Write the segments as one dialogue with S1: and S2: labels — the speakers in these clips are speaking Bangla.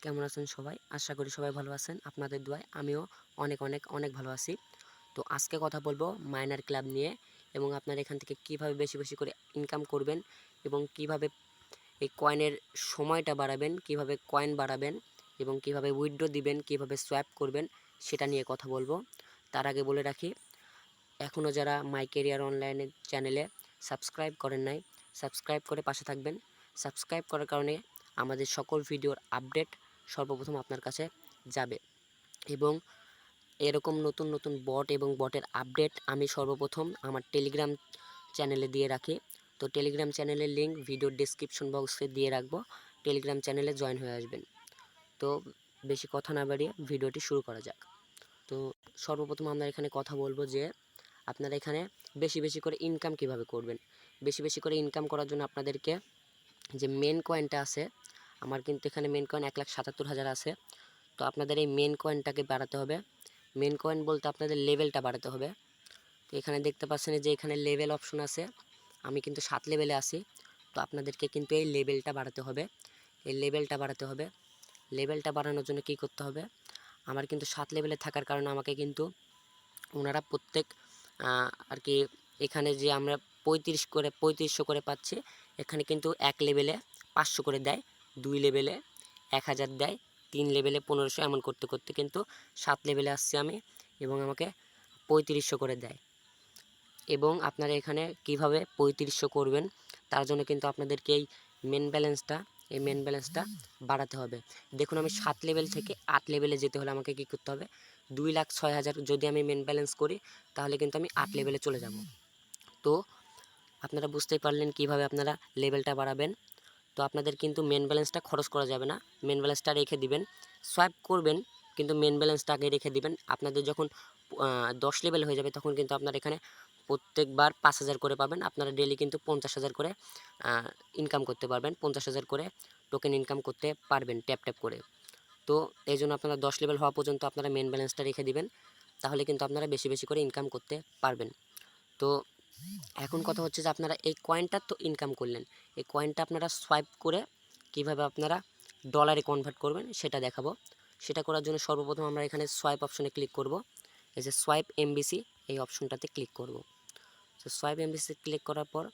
S1: কেমন আছেন সবাই? আশা করি সবাই ভালো আছেন। আপনাদের দোয়ায় আমিও অনেক ভালো আছি। তো আজকে কথা বলবো মাইনার ক্লাব নিয়ে এবং আপনারা এখান থেকে কিভাবে বেশি করে ইনকাম করবেন এবং কিভাবে এই কয়েনের সময়টা বাড়াবেন, কিভাবে কয়েন বাড়াবেন এবং কিভাবে উইথড্র দিবেন, কিভাবে সোয়াপ করবেন সেটা নিয়ে কথা বলবো। তার আগে বলে রাখি, এখনও যারা মাই কেরিয়ার অনলাইনের চ্যানেলে সাবস্ক্রাইব করেন নাই, সাবস্ক্রাইব করে পাশে থাকবেন। সাবস্ক্রাইব করার কারণে আমাদের সকল ভিডিওর আপডেট সর্বপ্রথম আপনার কাছে যাবে এবং এরকম নতুন বট এবং বটের আপডেট আমি সর্বপ্রথম আমার টেলিগ্রাম চ্যানেলে দিয়ে রাখি। তো টেলিগ্রাম চ্যানেলের লিঙ্ক ভিডিওর ডেসক্রিপশন বক্সে দিয়ে রাখবো। টেলিগ্রাম চ্যানেলে জয়েন হয়ে আসবেন। তো বেশি কথা না বাড়িয়ে ভিডিওটি শুরু করা যাক। তো সর্বপ্রথম আমরা এখানে কথা বলবো যে আপনারা এখানে বেশি করে ইনকাম কিভাবে করবেন। বেশি করে ইনকাম করার জন্য আপনাদেরকে যে মেন কয়েনটা আছে, আমার কিন্তু এখানে মেন কয়েন 1,77,000 আছে। তো আপনাদের এই মেন কয়েনটাকে বাড়াতে হবে। মেন কয়েন বলতে আপনাদের লেভেলটা বাড়াতে হবে। তো এখানে দেখতে পাচ্ছেন যে এখানে লেভেল অপশন আছে, আমি কিন্তু 7 লেভেলে আছি। তো আপনাদেরকে কিন্তু এই লেভেলটা বাড়াতে হবে। এই লেভেলটা বাড়াতে হবে। লেভেলটা বাড়ানোর জন্য কি করতে হবে, আমার কিন্তু 7 লেভেলে থাকার কারণে আমাকে কিন্তু ওনারা প্রত্যেক আর কি এখানে যে আমরা 3500 করে পাচ্ছি, এখানে কিন্তু 1 লেভেলে 500 করে দেয়, 2 লেভেলে 1000 দেয়, 3 লেভেলে 1500, এমন করতে কিন্তু 7 লেভেলে আসছি আমি এবং আমাকে 3500 করে দেয়। এবং আপনারা এখানে কিভাবে 3500 করবেন তার জন্য কিন্তু আপনাদেরকে এই মেন ব্যালেন্সটা বাড়াতে হবে। দেখুন, আমি 7 লেভেল থেকে 8 লেভেলে যেতে হলে আমাকে কি করতে হবে, 2,06,000 যদি আমি মেন ব্যালেন্স করি তাহলে কিন্তু আমি 8 লেভেলে চলে যাব। তো আপনারা বুঝতেই পারলেন কিভাবে আপনারা লেভেলটা বাড়াবেন। তো আপনাদের কিন্তু মেন ব্যালেন্সটা খরচ করা যাবে না, মেন ব্যালেন্সটা রেখে দিবেন। সোয়াইপ করবেন কিন্তু মেন ব্যালেন্সটা আগে রেখে দিবেন। আপনাদের যখন 10 লেভেল হয়ে যাবে তখন কিন্তু আপনার এখানে প্রত্যেকবার 5,000 করে পাবেন। আপনারা ডেলি কিন্তু 50,000 করে ইনকাম করতে পারবেন, 50,000 করে টোকেন ইনকাম করতে পারবেন ট্যাপ করে। তো এই জন্য আপনারা 10 লেভেল হওয়া পর্যন্ত আপনারা মেন ব্যালেন্সটা রেখে দিবেন, তাহলে কিন্তু আপনারা বেশি করে ইনকাম করতে পারবেন। তো এখন কথা হচ্ছে যে আপনারা এই কয়েনটা তো ইনকাম করলেন, এই কয়েনটা আপনারা সোয়াইপ করে কিভাবে আপনারা ডলারে কনভার্ট করবেন সেটা দেখাবো। সেটা করার জন্য সর্বপ্রথম আমরা এখানে সোয়াইপ অপশনে ক্লিক করব। এই যে সোয়াইপ এমবিসি, এই অপশনটাতে ক্লিক করব। তো সোয়াইপ এমবিসি ক্লিক করার পর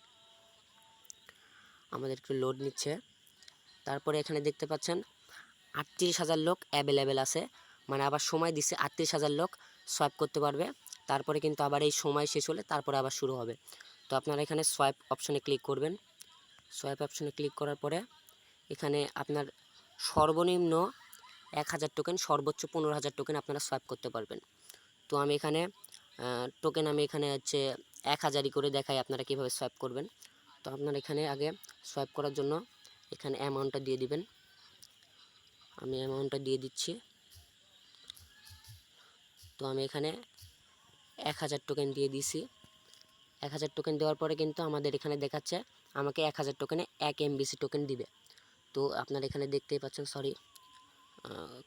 S1: আমাদের একটু লোড নিচ্ছে। তারপরে এখানে দেখতে পাচ্ছেন 38,000 লোক অ্যাভেলেবেল আছে, মানে আবার সময় দিচ্ছে 38,000 লোক সোয়াইপ করতে পারবে। তারপরে কিন্তু আবার এই সময় শেষ হলে তারপরে আবার শুরু হবে। তো আপনারা এখানে সোয়াইপ অপশনে ক্লিক করবেন। সোয়াইপ অপশনে ক্লিক করার পরে এখানে আপনার সর্বনিম্ন 1,000 টোকেন, সর্বোচ্চ 15,000 টোকেন আপনারা সোয়াইপ করতে পারবেন। তো আমি এখানে টোকেন আমি এখানে হচ্ছে 1,000ই করে দেখাই আপনারা কীভাবে সোয়াইপ করবেন। তো আপনারা এখানে আগে সোয়াইপ করার জন্য এখানে অ্যামাউন্টটা দিয়ে দিবেন। আমি অ্যামাউন্টটা দিয়ে দিচ্ছি। তো আমি এখানে 1,000 টোকেন দিয়ে দিছি। 1,000 টোকেন দেওয়ার পরে কিন্তু আমাদের এখানে দেখাচ্ছে আমাকে 1,000 টোকেনে 1 এমবিসি টোকেন দিবে। তো আপনারা এখানে দেখতেই পাচ্ছেন, সরি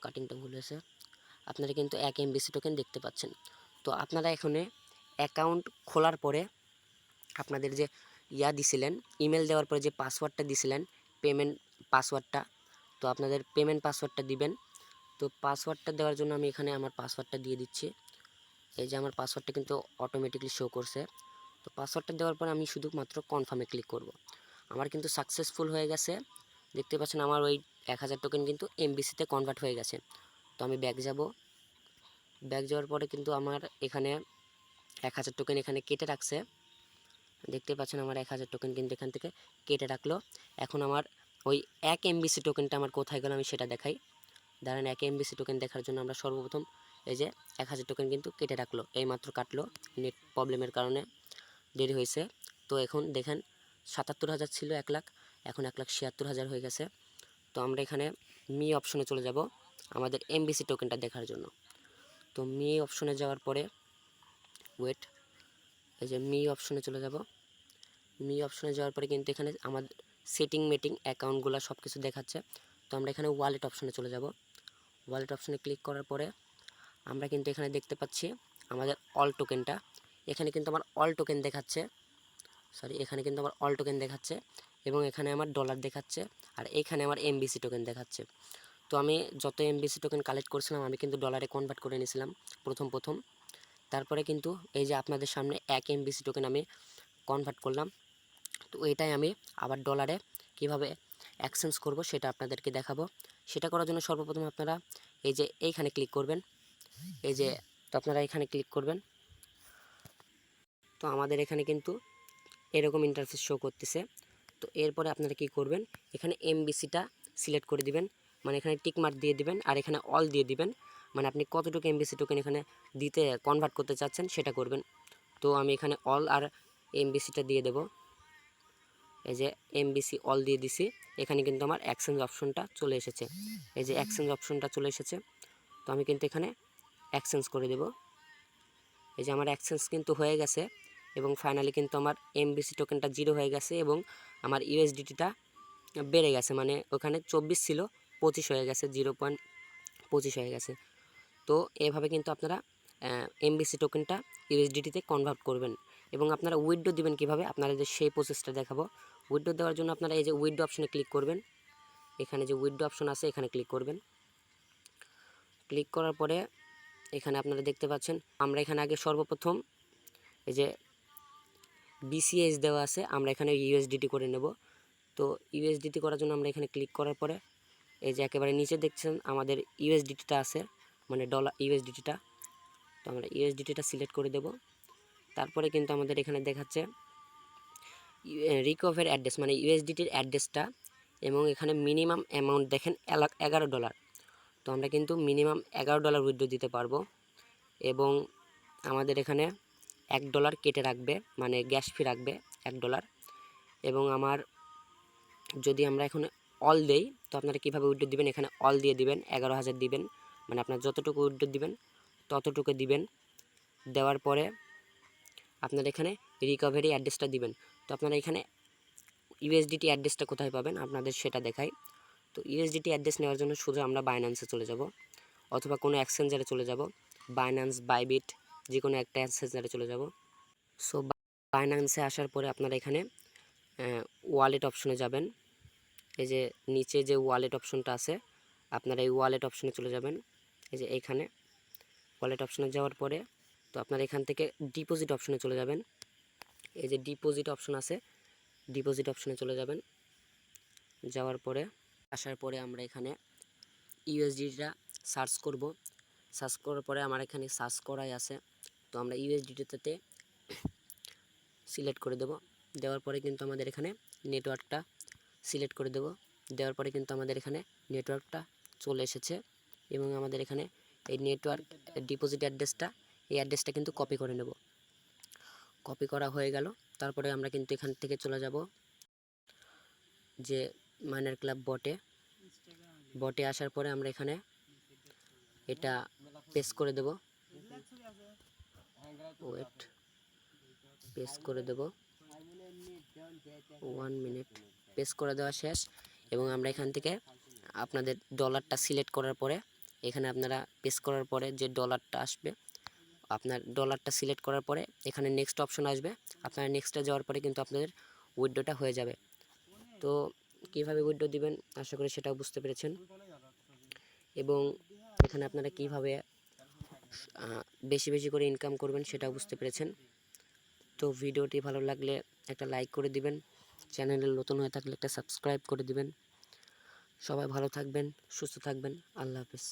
S1: কাটিংটা ভুল হয়েছে, আপনারা কিন্তু 1 এমবিসি টোকেন দেখতে পাচ্ছেন। তো আপনারা এখানে অ্যাকাউন্ট খোলার পরে আপনাদের যে দিছিলেন, ইমেল দেওয়ার পরে যে পাসওয়ার্ডটা দিছিলেন, পেমেন্ট পাসওয়ার্ডটা, তো আপনাদের পেমেন্ট পাসওয়ার্ডটা দিবেন। তো পাসওয়ার্ডটা দেওয়ার জন্য আমি এখানে আমার পাসওয়ার্ডটা দিয়ে দিচ্ছি। এই যে আমার পাসওয়ার্ডটা কিন্তু অটোমেটিকলি শো করছে। তো পাসওয়ার্ডটা দেওয়ার পর আমি শুধুমাত্র কনফার্মে ক্লিক করব। আমার কিন্তু সাকসেসফুল হয়ে গেছে, দেখতে পাচ্ছেন আমার ওই 1,000 টোকেন কিন্তু এমবিসিতে কনভার্ট হয়ে গেছে। তো আমি ব্যাক যাব। ব্যাক যাওয়ার পরে কিন্তু আমার এখানে 1,000 টোকেন এখানে কেটে রাখছে, দেখতে পাচ্ছেন আমার 1,000 টোকেন কিন্তু এখান থেকে কেটে রাখলো। এখন আমার ওই 1 এমবিসি টোকেনটা আমার কোথায় গেল আমি সেটা দেখাই। দাঁড়ান, 1 এমবিসি টোকেন দেখার জন্য আমরা সর্বপ্রথম এই যে 1,000 টোকেন কিন্তু কেটে রাখলো, এইমাত্র কাটলো, নেট প্রবলেমের কারণে দেরি হয়েছে। তো এখন দেখেন 77,000 ছিল 1 লাখ, এখন 1,76,000 হয়ে গেছে। তো আমরা এখানে মি অপশনে চলে যাব আমাদের এমবিসি টোকেনটা দেখার জন্য। তো মি অপশনে যাওয়ার পরে ওয়েট, এই যে মি অপশনে চলে যাব। মি অপশনে যাওয়ার পরে কিন্তু এখানে আমাদের সেটিং মেটিং অ্যাকাউন্টগুলো সব কিছু দেখাচ্ছে। তো আমরা এখানে ওয়ালেট অপশনে চলে যাব। ওয়ালেট অপশনে ক্লিক করার পরে আমরা কিন্তু এখানে দেখতে পাচ্ছি আমাদের অল টোকেনটা, এখানে কিন্তু আমার অল টোকেন দেখাচ্ছে, সরি এখানে কিন্তু আমার অল টোকেন দেখাচ্ছে এবং এখানে আমার ডলার দেখাচ্ছে আর এখানে আমার এমবিসি টোকেন দেখাচ্ছে। তো আমি যত এমবিসি টোকেন কালেক্ট করছিলাম আমি কিন্তু ডলারে কনভার্ট করে নিয়েছিলাম প্রথম। তারপরে কিন্তু এই যে আপনাদের সামনে 1 এমবিসি টোকেন আমি কনভার্ট করলাম। তো এটাই আমি আবার ডলারে কিভাবে এক্সচেঞ্জ করব সেটা আপনাদেরকে দেখাবো। সেটা করার জন্য সর্বপ্রথম আপনারা এই যে এইখানে ক্লিক করবেন। এই যে তো আপনারা এখানে ক্লিক করবেন। তো আমাদের এখানে কিন্তু এরকম ইন্টারফেস শো করতেছে। তো এরপরে আপনারা কি করবেন, এখানে এমবিসিটা সিলেক্ট করে দিবেন, মানে এখানে টিক মার্ক দিয়ে দিবেন আর এখানে অল দিয়ে দিবেন, মানে আপনি কতটুকু এমবিসি টোকেন এখানে দিতে কনভার্ট করতে চাচ্ছেন সেটা করবেন। তো আমি এখানে অল আর এমবিসিটা দিয়ে দেব। এই যে এমবিসি অল দিয়ে দিছি, এখানে কিন্তু আমার এক্সচেঞ্জ অপশনটা চলে এসেছে। এই যে এক্সচেঞ্জ অপশনটা চলে এসেছে। তো আমি কিন্তু এখানে এক্সচেঞ্জ করে দেব। এই যে আমার এক্সচেঞ্জ কিন্তু হয়ে গেছে এবং ফাইনালি কিন্তু আমার এমবিসি টোকেনটা 0 হয়ে গেছে এবং আমার ইউএসডিটিটা বেড়ে গেছে, মানে ওখানে 24 ছিল 25 হয়ে গেছে, 0.25 হয়ে গেছে। তো এভাবে কিন্তু আপনারা এমবিসি টোকেনটা ইউএসডিটিতে কনভার্ট করবেন। এবং আপনারা উইথড্র দিবেন কিভাবে, আপনারা যে সেই প্রসেসটা দেখাবো। উইথড্র দেওয়ার জন্য আপনারা এই যে উইথড্র অপশনে ক্লিক করবেন। এখানে যে উইথড্র অপশন আছে এখানে ক্লিক করবেন। ক্লিক করার পরে এখানে আপনারা দেখতে পাচ্ছেন আমরা এখানে আগে সর্বপ্রথম এই যে বিসিএস দেওয়া আছে, আমরা এখানে ইউএসডিটি করে নেব। তো ইউএসডিটি করার জন্য আমরা এখানে ক্লিক করার পরে এই যে একেবারে নিচে দেখছেন আমাদের ইউএসডিটিটা আছে, মানে ডলার ইউএসডিটিটা। তো আমরা ইউএসডিটিটা সিলেক্ট করে দেব। তারপরে কিন্তু আমাদের এখানে দেখাচ্ছে রিকভার অ্যাড্রেস, মানে ইউএসডিটির অ্যাড্রেসটা, এবং এখানে মিনিমাম অ্যামাউন্ট দেখেন $11। তো আমরা কিন্তু মিনিমাম $11 উইথড্র দিতে পারবো এবং আমাদের এখানে $1 কেটে রাখবে, মানে গ্যাস ফি রাখবে $1। এবং আমার যদি আমরা এখন অল দেই, তো আপনারা কীভাবে উইথড্র দিবেন, এখানে অল দিয়ে দিবেন, 11,000 দিবেন, মানে আপনার যতটুকু উইথড্র দিবেন ততটুকু দিবেন। দেওয়ার পরে আপনারা এখানে রিকভারি অ্যাড্রেসটা দিবেন। তো আপনারা এখানে ইউএসডিটি অ্যাড্রেসটা কোথায় পাবেন আপনাদের সেটা দেখাই। তো ইউএসডিটি অ্যাড্রেস নেওয়ার জন্য শুধু আমরা বাইন্যান্সে চলে যাব অথবা কোনো এক্সচেঞ্জারে চলে যাব, বাইন্যান্স, বাইবিট, যে কোনো একটা এক্সচেঞ্জারে চলে যাব। সো বাইন্যান্সে আসার পরে আপনারা এখানে ওয়ালেট অপশনে যাবেন। এই যে নিচে যে ওয়ালেট অপশনটা আছে আপনারা এই ওয়ালেট অপশনে চলে যাবেন। এই যে এইখানে ওয়ালেট অপশনে যাওয়ার পরে তো আপনারা এখান থেকে ডিপোজিট অপশনে চলে যাবেন। এই যে ডিপোজিট অপশন আছে, ডিপোজিট অপশনে চলে যাবেন। যাওয়ার পরে আসার পরে আমরা এখানে ইউএসডিটা সার্চ করব। সার্চ করার পরে আমার এখানে সার্চ করাই আছে, তো আমরা ইউএসডিটাতে সিলেক্ট করে দেব। দেওয়ার পরে কিন্তু আমাদের এখানে নেটওয়ার্কটা সিলেক্ট করে দেব। দেওয়ার পরে কিন্তু আমাদের এখানে নেটওয়ার্কটা চলে এসেছে এবং আমাদের এখানে এই নেটওয়ার্ক ডিপোজিট অ্যাড্রেসটা, এই অ্যাড্রেসটা কিন্তু কপি করে নেব। কপি করা হয়ে গেল। তারপরে আমরা কিন্তু এখান থেকে চলে যাব যে মাইনার ক্লাব বটে আসার পরে আমরা এখানে এটা পেস্ট করে দেব। ওয়েট, পেস্ট করে দেব 1 মিনিট। পেস্ট করে দেওয়া শেষ এবং আমরা এখান থেকে আপনাদের ডলারটা সিলেক্ট করার পরে এখানে আপনারা পেস্ট করার পরে যে ডলারটা আসবে, আপনার ডলারটা সিলেক্ট করার পরে এখানে নেক্সট অপশন আসবে। আপনারা নেক্সটে যাওয়ার পরে কিন্তু আপনাদের উইথড্রটা হয়ে যাবে। তো কীভাবে উইথড্র দিবেন আশা করি সেটাও বুঝতে পেরেছেন এবং এখানে আপনারা কীভাবে বেশি বেশি করে ইনকাম করবেন সেটাও বুঝতে পেরেছেন। তো ভিডিওটি ভালো লাগলে একটা লাইক করে দিবেন, চ্যানেলে নতুন হয়ে থাকলে একটা সাবস্ক্রাইব করে দিবেন। সবাই ভালো থাকবেন, সুস্থ থাকবেন। আল্লাহ হাফেজ।